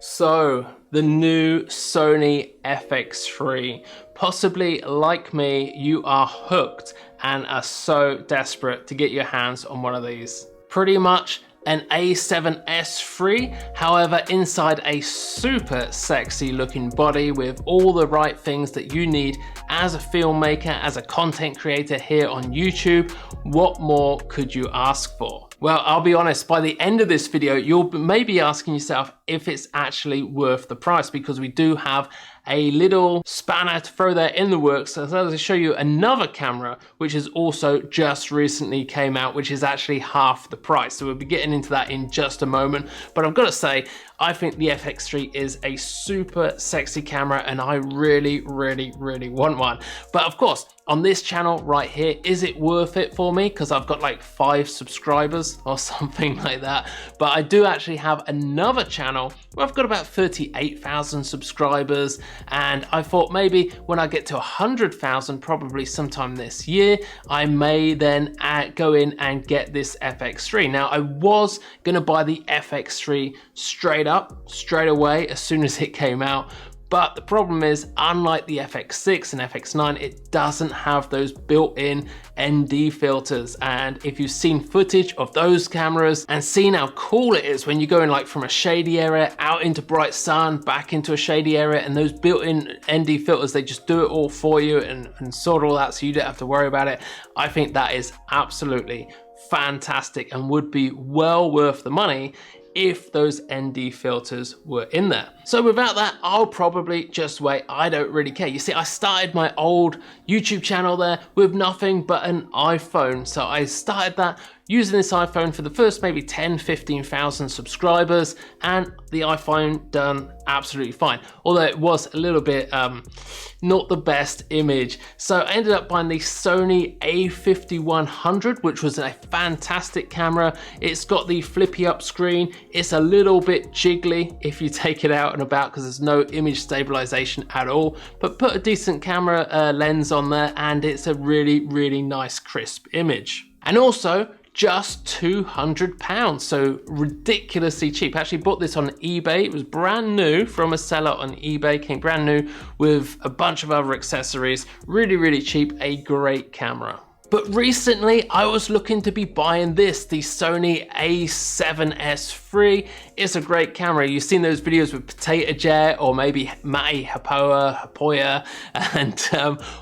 So, the new Sony FX3. Possibly, like me, you are hooked and are so desperate to get your hands on one of these. Pretty much an A7S III, however, inside a super sexy looking body with all the right things that you need as a filmmaker, as a content creator here on YouTube. What more could you ask for? Well, I'll be honest, by the end of this video, you'll maybe asking yourself if it's actually worth the price, because we do have a little spanner to throw there in the works. So I'll show you another camera, which has also just recently came out, which is actually half the price. So we'll be getting into that in just a moment. But I've got to say, I think the FX3 is a super sexy camera and I really want one. But of course, on this channel right here, is it worth it for me? Because I've got like 5 subscribers or something like that. But I do actually have another channel where I've got about 38,000 subscribers. And I thought maybe when I get to 100,000, probably sometime this year, I may then go in and get this FX3. Now, I was gonna buy the FX3 straight away as soon as it came out. But the problem is, unlike the FX6 and FX9, it doesn't have those built-in ND filters. And if you've seen footage of those cameras and seen how cool it is when you go in like from a shady area out into bright sun, back into a shady area, and those built-in ND filters, they just do it all for you and sort all that so you don't have to worry about it. I think that is absolutely fantastic and would be well worth the money if those ND filters were in there. So without that, I'll probably just wait. I don't really care. You see, I started my old YouTube channel there with nothing but an iPhone. So I started that using this iPhone for the first maybe 10, 15,000 subscribers, and the iPhone done absolutely fine. Although it was a little bit not the best image. So I ended up buying the Sony A5100, which was a fantastic camera. It's got the flippy up screen. It's a little bit jiggly if you take it out and about because there's no image stabilization at all, but put a decent camera lens on there and it's a really nice crisp image. And also, just £200, so ridiculously cheap. Actually bought this on eBay. It was brand new from a seller on eBay, came brand new with a bunch of other accessories. Really cheap, a great camera. But recently I was looking to be buying this, the Sony A7S III. It's a great camera. You've seen those videos with Potato Jet or maybe Matty Hapoya, and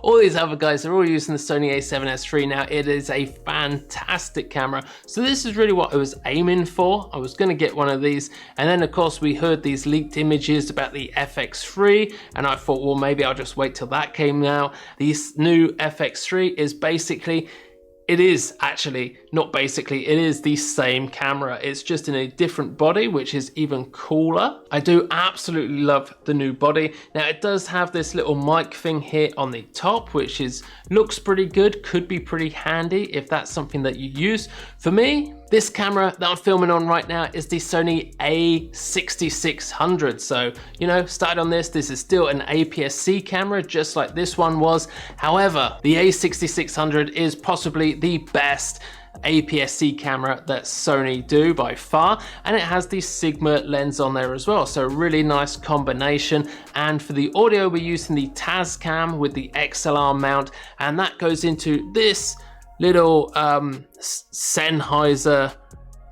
all these other guys are all using the Sony A7S III now. It is a fantastic camera. So this is really what I was aiming for. I was gonna get one of these. And then of course we heard these leaked images about the FX3 and I thought, well, maybe I'll just wait till that came out. This new FX3 is basically, it is actually, not basically, it is the same camera. It's just in a different body, which is even cooler. I do absolutely love the new body. Now it does have this little mic thing here on the top, which looks pretty good, could be pretty handy if that's something that you use. For me, this camera that I'm filming on right now is the Sony A6600. So, you know, started on this. This is still an APS-C camera, just like this one was. However, the A6600 is possibly the best APS-C camera that Sony do by far, and it has the Sigma lens on there as well, so really nice combination. And for the audio, we're using the Tascam with the XLR mount, and that goes into this little Sennheiser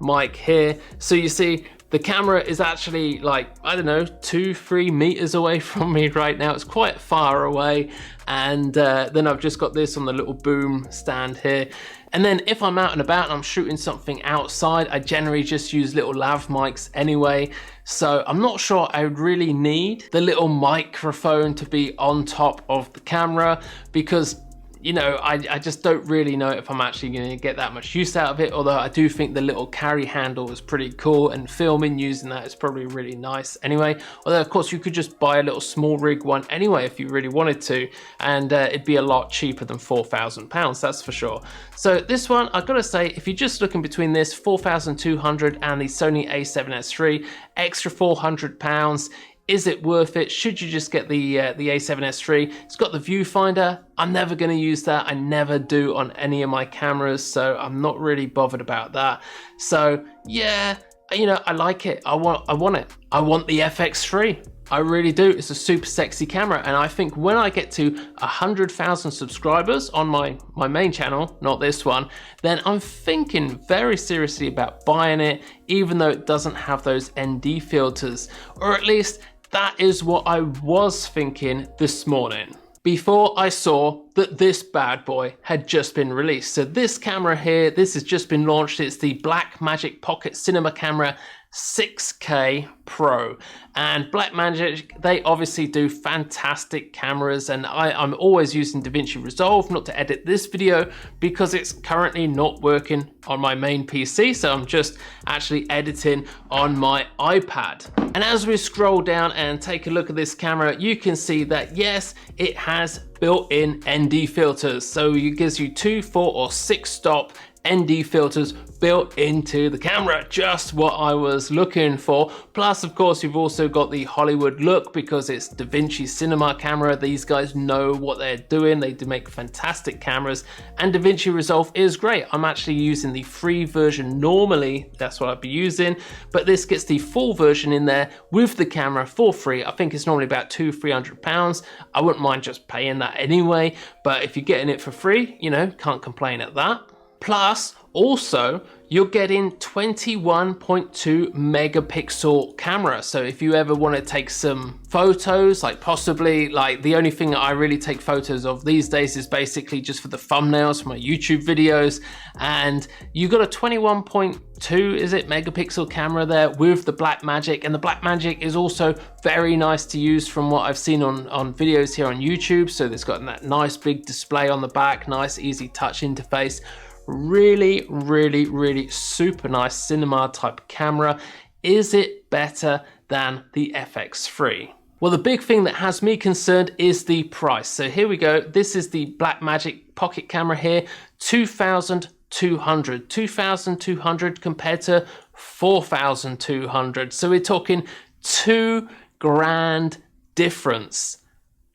mic here. So you see the camera is actually like, I don't know, 2-3 meters away from me right now. It's quite far away. And then I've just got this on the little boom stand here. And then if I'm out and about and I'm shooting something outside, I generally just use little lav mics anyway. So I'm not sure I would really need the little microphone to be on top of the camera, because you know, I just don't really know if I'm actually going to get that much use out of it, although I do think the little carry handle is pretty cool, and filming using that is probably really nice anyway. Although of course you could just buy a little small rig one anyway if you really wanted to, and it'd be a lot cheaper than £4,000, that's for sure. So this one, I've got to say, if you're just looking between this 4,200 and the Sony A7S III, extra £400, is it worth it? Should you just get the A7S III? It's got the viewfinder. I'm never going to use that. I never do on any of my cameras, so I'm not really bothered about that. So yeah, you know, I like it. I want it. I want the FX3. I really do. It's a super sexy camera, and I think when I get to 100,000 subscribers on my main channel, not this one, then I'm thinking very seriously about buying it, even though it doesn't have those ND filters, or at least that is what I was thinking this morning, before I saw that this bad boy had just been released. So this camera here, this has just been launched. It's the Blackmagic Pocket Cinema Camera 6K Pro. And Blackmagic, they obviously do fantastic cameras, and I'm always using DaVinci Resolve not to edit this video because it's currently not working on my main PC, so I'm just actually editing on my iPad. And as we scroll down and take a look at this camera, you can see that yes, it has built-in ND filters. So it gives you 2, 4, or 6 stop ND filters built into the camera, just what I was looking for. Plus, of course, you've also got the Hollywood look because it's DaVinci Cinema camera. These guys know what they're doing. They do make fantastic cameras, and DaVinci Resolve is great. I'm actually using the free version normally, that's what I'd be using, but this gets the full version in there with the camera for free. I think it's normally about £200-300. I wouldn't mind just paying that anyway, but if you're getting it for free, you know, can't complain at that. Plus, also, you're getting 21.2 megapixel camera. So if you ever want to take some photos, like possibly, like the only thing that I really take photos of these days is basically just for the thumbnails for my YouTube videos. And you got a 21.2, is it, megapixel camera there with the Blackmagic. And the Blackmagic is also very nice to use from what I've seen on videos here on YouTube. So it's got that nice big display on the back, nice easy touch interface. Really, really, really super nice cinema type camera. Is it better than the FX3? Well, the big thing that has me concerned is the price. So here we go. This is the Blackmagic Pocket camera here, 2,200. 2,200 compared to 4,200. So we're talking £2,000 difference.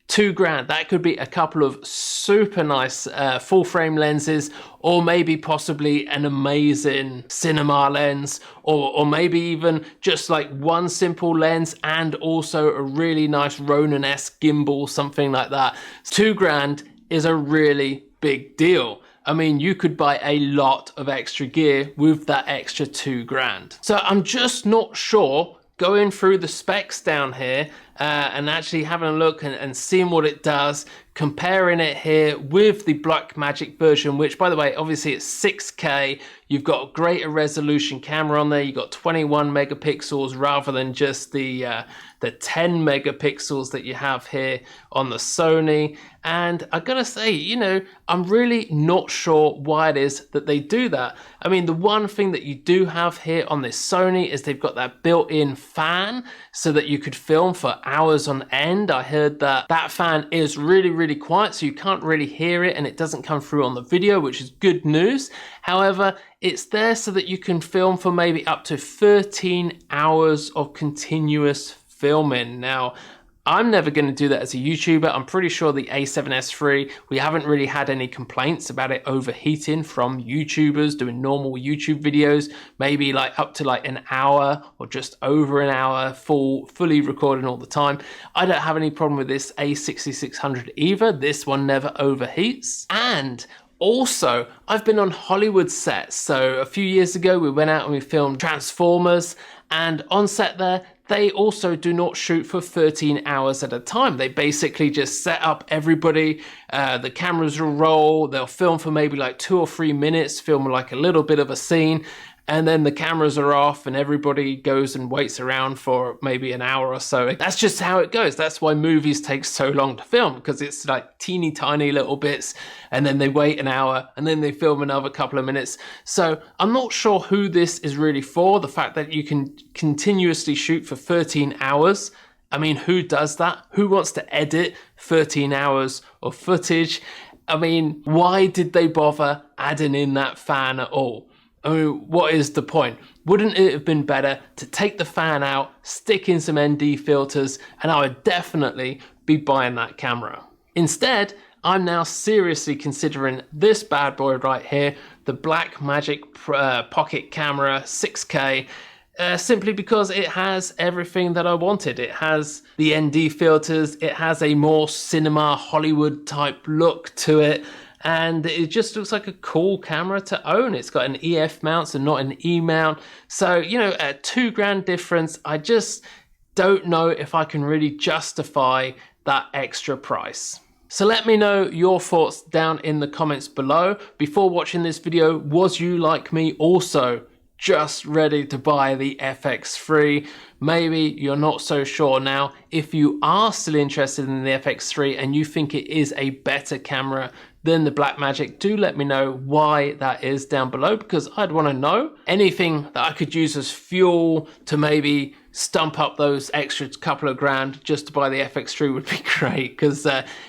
£2,000, that could be a couple of super nice full frame lenses, or maybe possibly an amazing cinema lens, or maybe even just like one simple lens and also a really nice Ronin-esque gimbal, something like that. £2,000 is a really big deal. I mean, you could buy a lot of extra gear with that extra £2,000. So I'm just not sure, going through the specs down here and actually having a look and seeing what it does, comparing it here with the Blackmagic version, which by the way, obviously it's 6K, you've got a greater resolution camera on there, you've got 21 megapixels rather than just the 10 megapixels that you have here on the Sony. And I gotta say, you know, I'm really not sure why it is that they do that. I mean, the one thing that you do have here on this Sony is they've got that built-in fan so that you could film for hours on end. I heard that that fan is really, really quiet, so you can't really hear it and it doesn't come through on the video, which is good news. However, it's there so that you can film for maybe up to 13 hours of continuous filming. Now, I'm never going to do that as a YouTuber. I'm pretty sure the A7S III, we haven't really had any complaints about it overheating from YouTubers doing normal YouTube videos, maybe like up to like an hour or just over an hour, fully recording all the time. I don't have any problem with this A6600 either. This one never overheats. And also, I've been on Hollywood sets. So a few years ago, we went out and we filmed Transformers, and on set there, they also do not shoot for 13 hours at a time. They basically just set up everybody, the cameras will roll, they'll film for maybe like 2 or 3 minutes, film like a little bit of a scene, and then the cameras are off and everybody goes and waits around for maybe an hour or so. That's just how it goes. That's why movies take so long to film, because it's like teeny tiny little bits, and then they wait an hour and then they film another couple of minutes. So I'm not sure who this is really for, the fact that you can continuously shoot for 13 hours. I mean, who does that? Who wants to edit 13 hours of footage? I mean, why did they bother adding in that fan at all? I mean, what is the point? Wouldn't it have been better to take the fan out, stick in some ND filters, and I would definitely be buying that camera. Instead, I'm now seriously considering this bad boy right here, the Blackmagic Pocket Camera 6K. simply because it has everything that I wanted. It has the ND filters, it has a more cinema Hollywood type look to it, and it just looks like a cool camera to own. It's got an EF mount, so not an E mount. So, you know, a $2 difference, I just don't know if I can really justify that extra price. So let me know your thoughts down in the comments below. Before watching this video, was you like me also just ready to buy the FX3? Maybe you're not so sure now. If you are still interested in the FX3 and you think it is a better camera than the Blackmagic, do let me know why that is down below, because I'd want to know. Anything that I could use as fuel to maybe stump up those extra couple of grand just to buy the FX3 would be great, because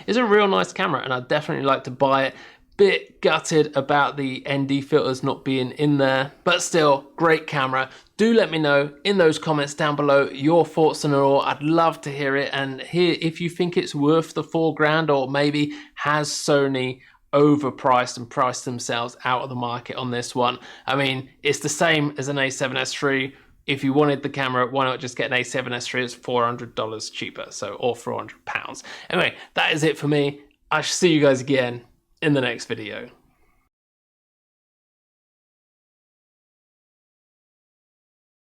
it's a real nice camera and I'd definitely like to buy it. Bit gutted about the ND filters not being in there, but still, great camera. Do let me know in those comments down below your thoughts on it all. I'd love to hear it and hear if you think it's worth the $4 or maybe has Sony overpriced and priced themselves out of the market on this one. I mean, it's the same as an A7S III. If you wanted the camera, why not just get an A7S III? It's $400 cheaper, so, or £400. Anyway, that is it for me. I shall see you guys again in the next video.